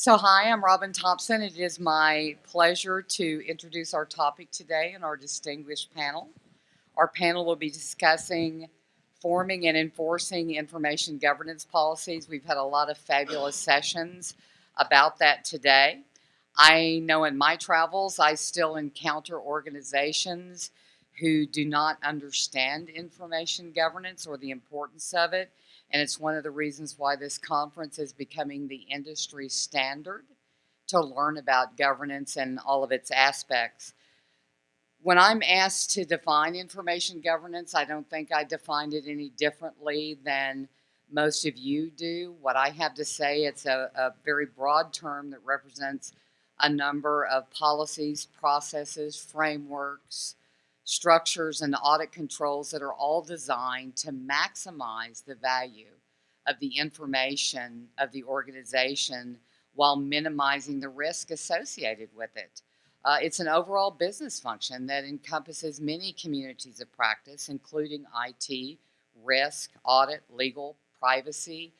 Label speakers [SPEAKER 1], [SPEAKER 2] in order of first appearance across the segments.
[SPEAKER 1] Hi, I'm Robin Thompson. It is my pleasure to introduce our topic today and our distinguished panel. Our panel will be discussing forming and enforcing information governance policies. We've had a lot of fabulous sessions about that today. I know in my travels, I still encounter organizations who do not understand information governance or the importance of it. And it's one of the reasons why this conference is becoming the industry standard to learn about governance and all of its aspects. When I'm asked to define information governance, I don't think I defined it any differently than most of you do. What I have to say, it's a very broad term that represents a number of policies, processes, frameworks, structures, and audit controls that are all designed to maximize the value of the information of the organization while minimizing the risk associated with it. It's an overall business function that encompasses many communities of practice, including IT, risk, audit, legal, privacy.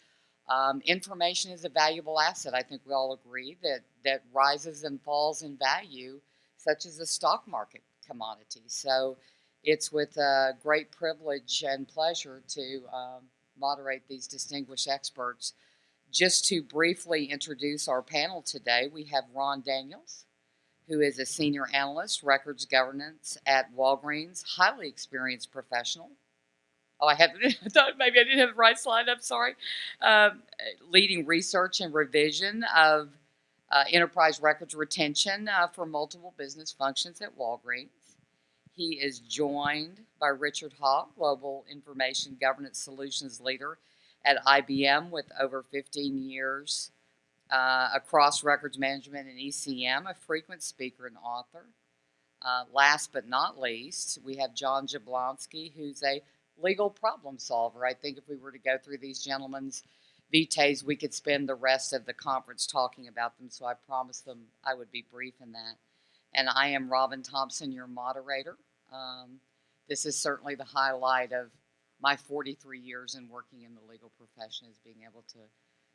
[SPEAKER 1] Information is a valuable asset. I think we all agree that rises and falls in value, such as the stock market commodity. So it's with great privilege and pleasure to moderate these distinguished experts. Just to briefly introduce our panel today, we have Ron Daniels, who is a senior analyst, records governance at Walgreens, highly experienced professional. Oh, I thought maybe I didn't have the right slide up, sorry. Leading research and revision of enterprise records retention for multiple business functions at Walgreens. He is joined by Richard Hogg, Global Information Governance Solutions Leader at IBM with over 15 years across records management and ECM, a frequent speaker and author. Last but not least, we have John Jablonski, who's a legal problem solver. I think if we were to go through these gentlemen's vitaes, we could spend the rest of the conference talking about them, so I promised them I would be brief in that. And I am Robin Thompson, your moderator. This is certainly the highlight of my 43 years in working in the legal profession, is being able to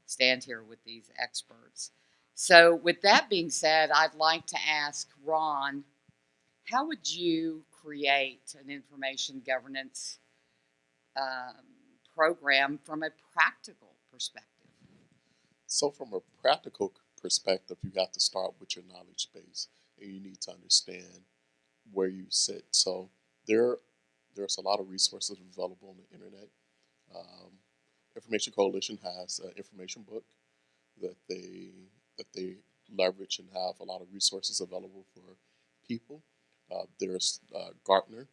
[SPEAKER 1] stand here with these experts. So with that being said, I'd like to ask Ron, how would you create an information governance program from a practical perspective?
[SPEAKER 2] So from a practical perspective, you have to start with your knowledge base, and you need to understand where you sit. So there's a lot of resources available on the internet. Um, Information Coalition has an information book that they leverage and have a lot of resources available for people. There's Gartner.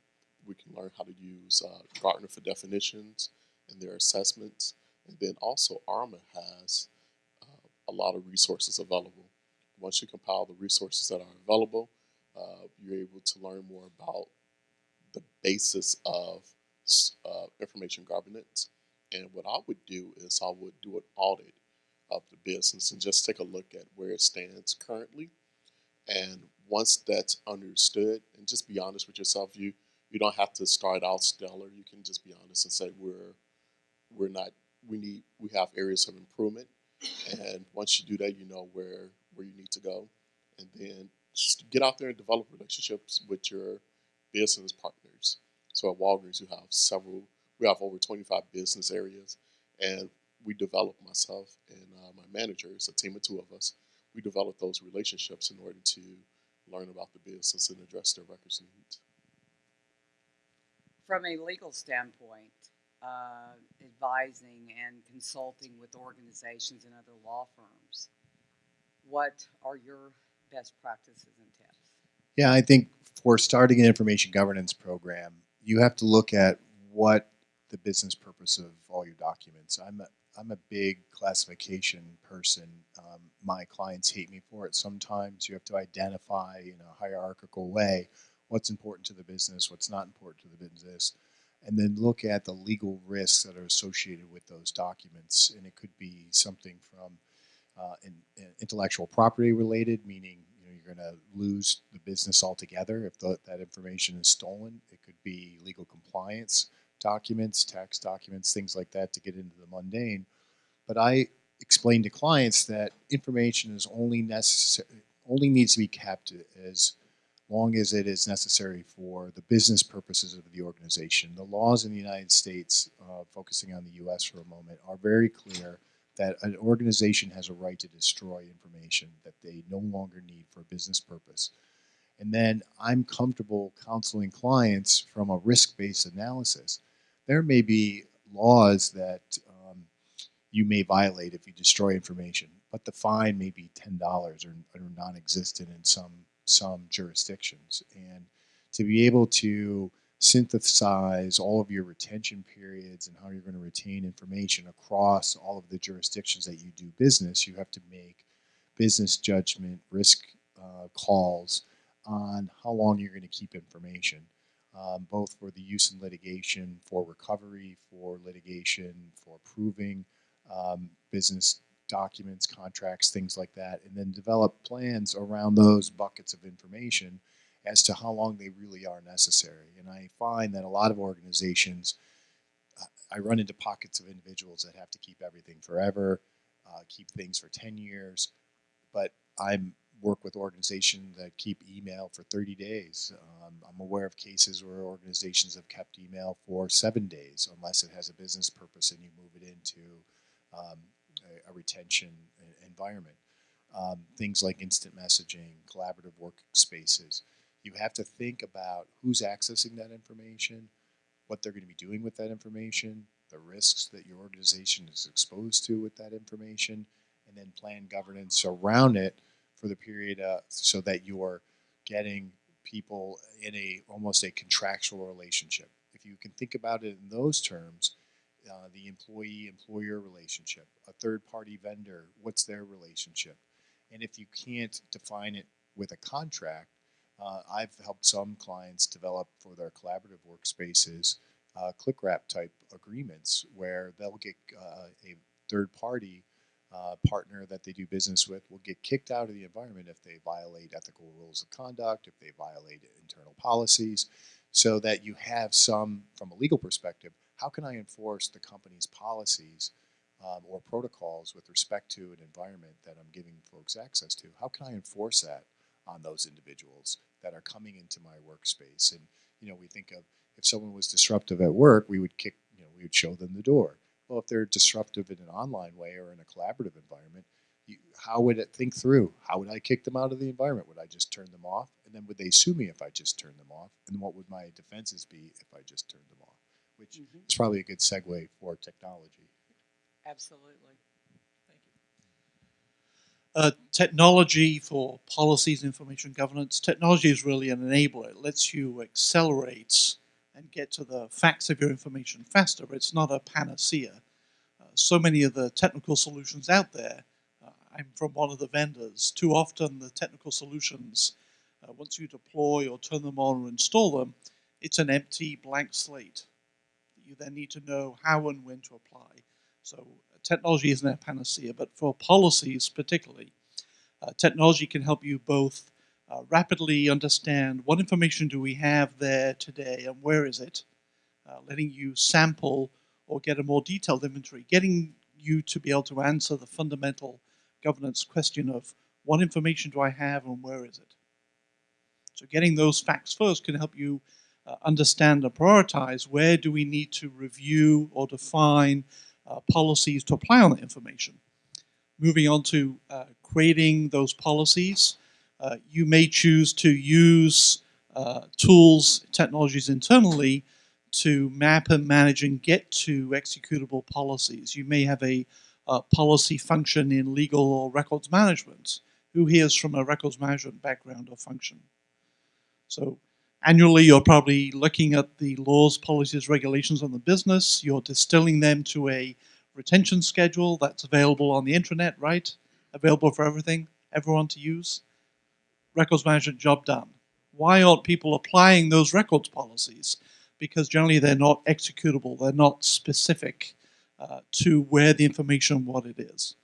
[SPEAKER 2] We can learn how to use Gartner for definitions and their assessments. And then also ARMA has a lot of resources available. Once you compile the resources that are available, you're able to learn more about the basis of information governance. And what I would do is I would do an audit of the business and just take a look at where it stands currently. And once that's understood, and just be honest with yourself, you don't have to start out stellar. You can just be honest and say we're not we have areas of improvement. And once you do that, you know where you need to go. And then just get out there and develop relationships with your business partners. So at Walgreens, we have over 25 business areas, and we develop, myself and my manager, it's a team of two of us, we develop those relationships in order to learn about the business and address their records needs.
[SPEAKER 1] From a legal standpoint, advising and consulting with organizations and other law firms, what are your best practices and tips?
[SPEAKER 3] Yeah, I think for starting an information governance program, you have to look at what the business purpose of all your documents. I'm a big classification person. My clients hate me for it sometimes. You have to identify in a hierarchical way what's important to the business, what's not important to the business, and then look at the legal risks that are associated with those documents. And it could be something from intellectual property related, meaning you're going to lose the business altogether if that information is stolen. It could be legal compliance documents, tax documents, things like that, to get into the mundane. But I explain to clients that information is only needs to be kept as long as it is necessary for the business purposes of the organization. The laws in the United States, focusing on the U.S. for a moment, are very clear that an organization has a right to destroy information that they no longer need for a business purpose. And then I'm comfortable counseling clients from a risk-based analysis. There may be laws that you may violate if you destroy information, but the fine may be $10 or non-existent in some jurisdictions. And to be able to synthesize all of your retention periods and how you're going to retain information across all of the jurisdictions that you do business, you have to make business judgment, risk calls on how long you're going to keep information, both for the use in litigation, for recovery, for litigation, for proving business documents, contracts, things like that, and then develop plans around those buckets of information as to how long they really are necessary. And I find that a lot of organizations, I run into pockets of individuals that have to keep everything forever, keep things for 10 years, but I work with organizations that keep email for 30 days. I'm aware of cases where organizations have kept email for 7 days, unless it has a business purpose and you move it into a retention environment. Things like instant messaging, collaborative workspaces. You have to think about who's accessing that information, what they're going to be doing with that information, the risks that your organization is exposed to with that information, and then plan governance around it for the period so that you're getting people in almost a contractual relationship. If you can think about it in those terms, the employee-employer relationship, a third-party vendor, what's their relationship? And if you can't define it with a contract, I've helped some clients develop for their collaborative workspaces click-wrap type agreements where they'll get a third-party partner that they do business with will get kicked out of the environment if they violate ethical rules of conduct, if they violate internal policies, so that you have some, from a legal perspective, how can I enforce the company's policies or protocols with respect to an environment that I'm giving folks access to? How can I enforce that on those individuals that are coming into my workspace? And, we think of if someone was disruptive at work, we would we would show them the door. Well, if they're disruptive in an online way or in a collaborative environment, how would it think through? How would I kick them out of the environment? Would I just turn them off? And then would they sue me if I just turned them off? And what would my defenses be if I just turned them off? Which is probably a good segue for technology.
[SPEAKER 1] Absolutely.
[SPEAKER 4] Thank you. Technology for policies, information governance. Technology is really an enabler. It lets you accelerate and get to the facts of your information faster. It's not a panacea. So many of the technical solutions out there, I'm from one of the vendors. Too often the technical solutions, once you deploy or turn them on or install them, it's an empty blank slate. You then need to know how and when to apply. So technology isn't a panacea, but for policies particularly, technology can help you both rapidly understand what information do we have there today and where is it, letting you sample or get a more detailed inventory, getting you to be able to answer the fundamental governance question of what information do I have and where is it. So getting those facts first can help you understand and prioritize where do we need to review or define policies to apply on that information. Moving on to creating those policies, you may choose to use tools, technologies internally to map and manage and get to executable policies. You may have a policy function in legal or records management. Who here is from a records management background or function? So annually, you're probably looking at the laws, policies, regulations on the business. You're distilling them to a retention schedule that's available on the intranet, right? Available for everyone to use. Records management job done. Why aren't people applying those records policies? Because generally they're not executable. They're not specific to where the information, what it is.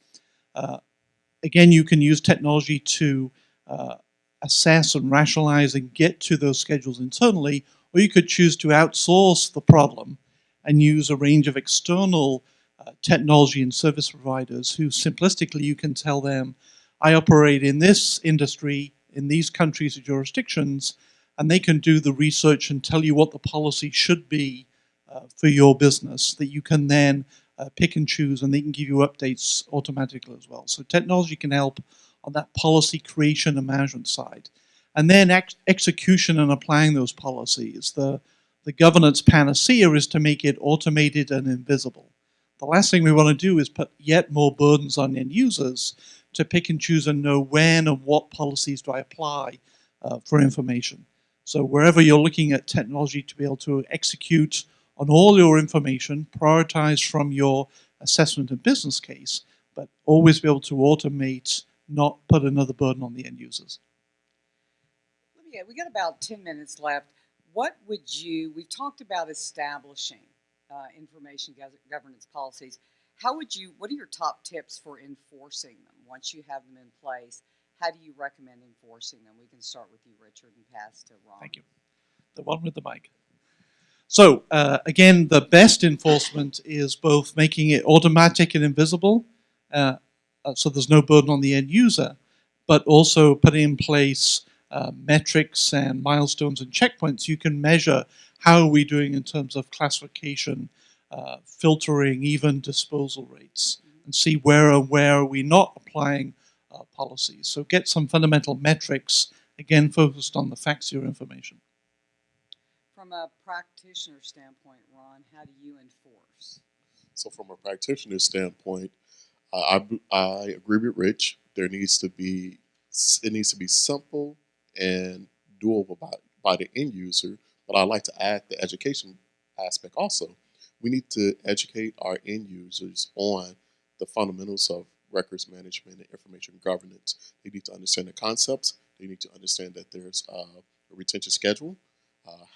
[SPEAKER 4] Again, you can use technology to assess and rationalize and get to those schedules internally, or you could choose to outsource the problem and use a range of external technology and service providers who simplistically you can tell them, I operate in this industry, in these countries or jurisdictions, and they can do the research and tell you what the policy should be for your business that you can then pick and choose, and they can give you updates automatically as well. So technology can help on that policy creation and management side. And then execution and applying those policies. The governance panacea is to make it automated and invisible. The last thing we want to do is put yet more burdens on end users to pick and choose and know when and what policies do I apply for information. So wherever you're looking at technology to be able to execute on all your information, prioritize from your assessment and business case, but always be able to automate, not put another burden on the end users.
[SPEAKER 1] We got about 10 minutes left. What would we've talked about establishing information governance policies. What are your top tips for enforcing them once you have them in place? How do you recommend enforcing them? We can start with you, Richard, and pass to Ron.
[SPEAKER 4] Thank you. The one with the mic. So again, the best enforcement is both making it automatic and invisible, so there's no burden on the end user, but also putting in place metrics and milestones and checkpoints. You can measure how are we doing in terms of classification, filtering, even disposal rates, and see where are we not applying policies. So get some fundamental metrics, again, focused on the facts of your information.
[SPEAKER 1] From a practitioner standpoint, Ron, how do you enforce?
[SPEAKER 2] So from a practitioner standpoint, I agree with Rich. It needs to be simple and doable by the end user. But I like to add the education aspect also. We need to educate our end users on the fundamentals of records management and information governance. They need to understand the concepts. They need to understand that there's a retention schedule,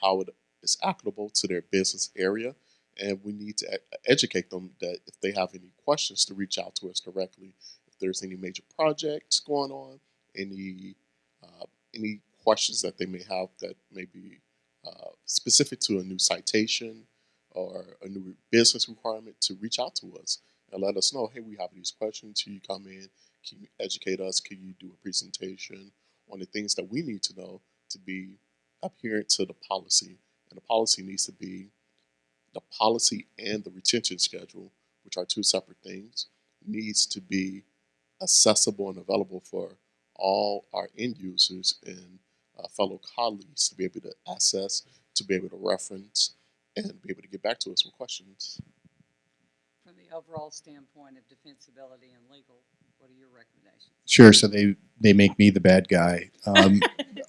[SPEAKER 2] how it is applicable to their business area. And we need to educate them that if they have any questions, to reach out to us directly. If there's any major projects going on, any questions that they may have that may be specific to a new citation or a new business requirement, to reach out to us and let us know, hey, we have these questions. Can you come in? Can you educate us? Can you do a presentation on the things that we need to know to be adherent to the policy? And the policy needs to be the policy, and the retention schedule, which are two separate things, needs to be accessible and available for all our end users and fellow colleagues to be able to access, to be able to reference, and be able to get back to us with questions.
[SPEAKER 1] From the overall standpoint of defensibility and legal, what are your recommendations?
[SPEAKER 3] Sure. So they make me the bad guy.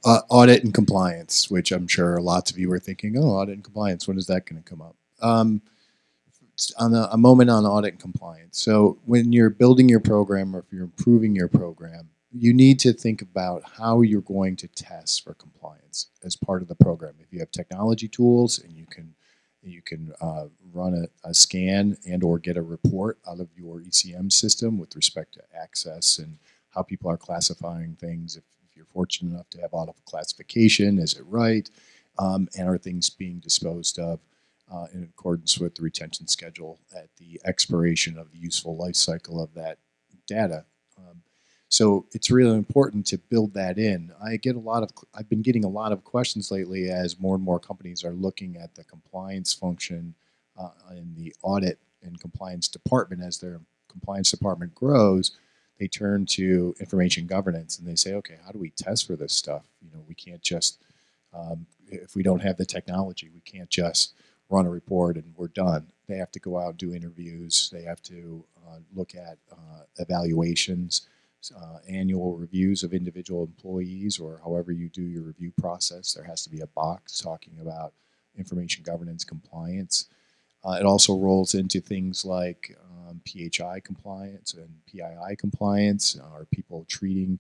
[SPEAKER 3] Audit and compliance, which I'm sure lots of you are thinking, oh, audit and compliance, when is that going to come up? On a moment on audit and compliance. So when you're building your program, or if you're improving your program, you need to think about how you're going to test for compliance as part of the program. If you have technology tools and you can run a scan and or get a report out of your ECM system with respect to access and how people are classifying things. If you're fortunate enough to have auto classification, is it right? And are things being disposed of in accordance with the retention schedule at the expiration of the useful life cycle of that data? So it's really important to build that in. I've been getting a lot of questions lately as more and more companies are looking at the compliance function in the audit and compliance department. As their compliance department grows, they turn to information governance and they say, okay, how do we test for this stuff? We can't just, if we don't have the technology, we can't just run a report and we're done. They have to go out and do interviews. They have to look at evaluations, annual reviews of individual employees, or however you do your review process. There has to be a box talking about information governance compliance. It also rolls into things like PHI compliance and PII compliance. Are people treating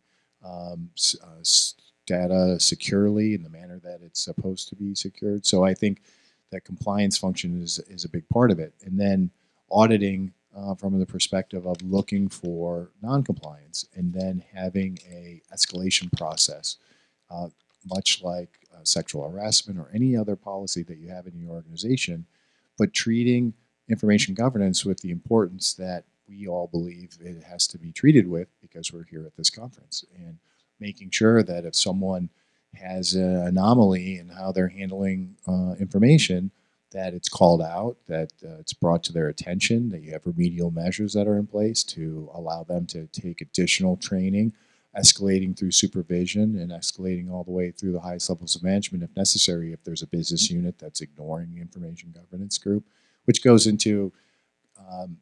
[SPEAKER 3] data securely in the manner that it's supposed to be secured? So I think that compliance function is a big part of it. And then auditing from the perspective of looking for non-compliance and then having a escalation process, much like sexual harassment or any other policy that you have in your organization, but treating information governance with the importance that we all believe it has to be treated with because we're here at this conference, and making sure that if someone has an anomaly in how they're handling information, that it's called out, that it's brought to their attention, that you have remedial measures that are in place to allow them to take additional training, escalating through supervision and escalating all the way through the highest levels of management if necessary, if there's a business unit that's ignoring the information governance group, which goes into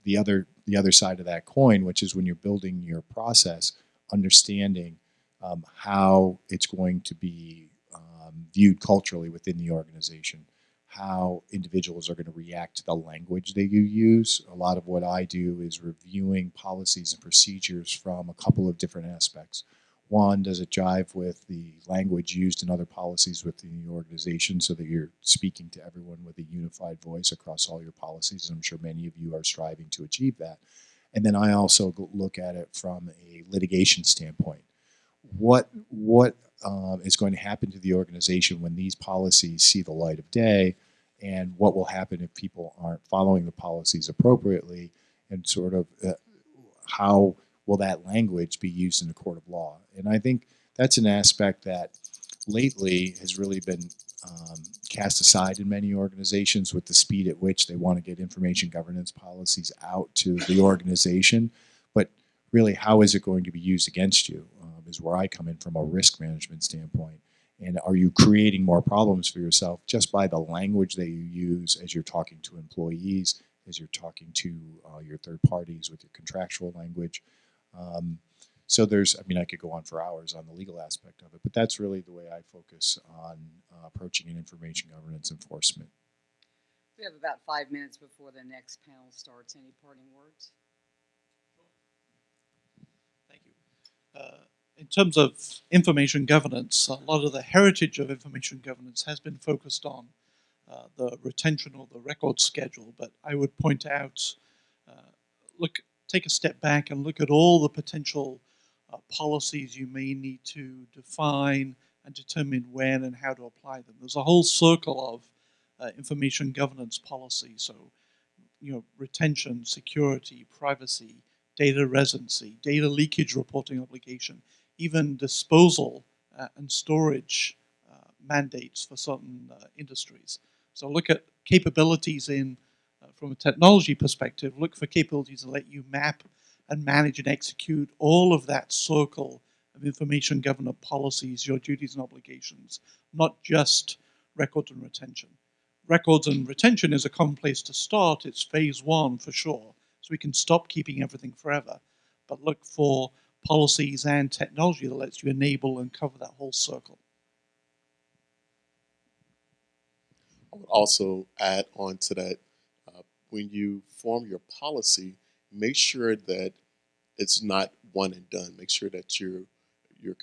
[SPEAKER 3] the other side of that coin, which is when you're building your process, understanding how it's going to be viewed culturally within the organization, how individuals are going to react to the language that you use. A lot of what I do is reviewing policies and procedures from a couple of different aspects. One, does it jive with the language used in other policies within the organization so that you're speaking to everyone with a unified voice across all your policies? And I'm sure many of you are striving to achieve that. And then I also look at it from a litigation standpoint. What is going to happen to the organization when these policies see the light of day, and what will happen if people aren't following the policies appropriately, and sort of how will that language be used in a court of law? And I think that's an aspect that lately has really been cast aside in many organizations with the speed at which they want to get information governance policies out to the organization. But really, how is it going to be used against you is where I come in from a risk management standpoint. And are you creating more problems for yourself just by the language that you use as you're talking to employees, as you're talking to your third parties with your contractual language? So there's, I mean, I could go on for hours on the legal aspect of it, but that's really the way I focus on approaching an information governance enforcement.
[SPEAKER 1] We have about 5 minutes before the next panel starts. Any parting words?
[SPEAKER 4] Thank you. In terms of information governance, a lot of the heritage of information governance has been focused on the retention or the record schedule, but I would point out, take a step back and look at all the potential policies you may need to define and determine when and how to apply them. There's a whole circle of information governance policy, so retention, security, privacy, data residency, data leakage reporting obligation, even disposal and storage mandates for certain industries. So look at capabilities from a technology perspective, look for capabilities that let you map and manage and execute all of that circle of information governance policies, your duties and obligations, not just records and retention. Records and retention is a common place to start. It's phase one for sure. So we can stop keeping everything forever, but look for policies and technology that lets you enable and cover that whole circle.
[SPEAKER 2] I would also add on to that, when you form your policy, make sure that it's not one and done. Make sure that you're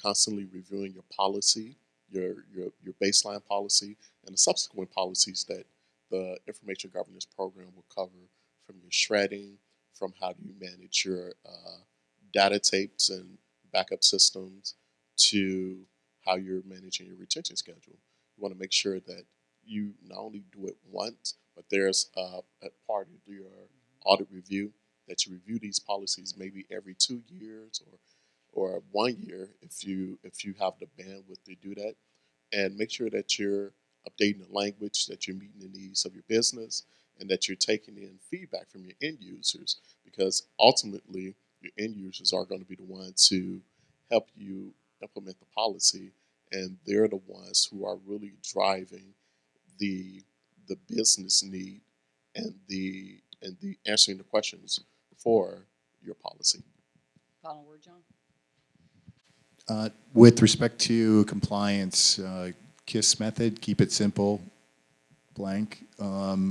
[SPEAKER 2] constantly reviewing your policy, your baseline policy, and the subsequent policies that the information governance program will cover, from your shredding, from how do you manage your data tapes and backup systems, to how you're managing your retention schedule. You want to make sure that you not only do it once, but there's a part of your audit review that you review these policies maybe every 2 years or 1 year if you have the bandwidth to do that, and make sure that you're updating the language, that you're meeting the needs of your business, and that you're taking in feedback from your end users, because ultimately your end users are going to be the ones who help you implement the policy, and they're the ones who are really driving the business need and the answering the questions for your policy.
[SPEAKER 1] Final word, John?
[SPEAKER 3] With respect to compliance, KISS method, keep it simple, blank,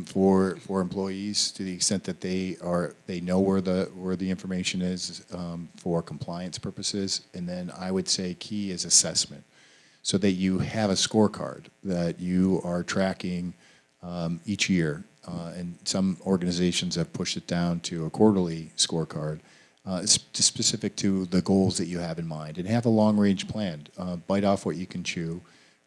[SPEAKER 3] for employees to the extent that they know where the information is for compliance purposes. And then I would say key is assessment, so that you have a scorecard that you are tracking each year. And some organizations have pushed it down to a quarterly scorecard. It's specific to the goals that you have in mind, and have a long-range plan. Bite off what you can chew,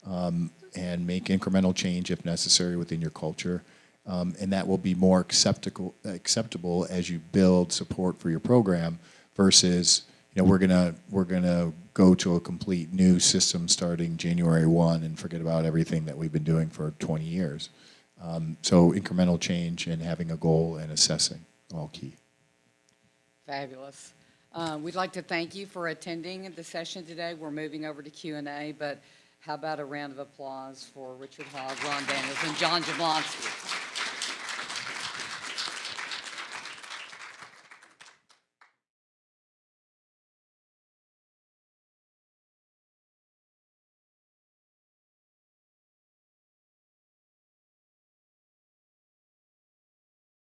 [SPEAKER 3] and make incremental change if necessary within your culture. and that will be more acceptable as you build support for your program versus, we're gonna go to a complete new system starting January 1 and forget about everything that we've been doing for 20 years. So incremental change and having a goal and assessing, all key.
[SPEAKER 1] Fabulous. We'd like to thank you for attending the session today. We're moving over to Q&A, but how about a round of applause for Richard Hogg, Ron Daniels, and John Jablonski?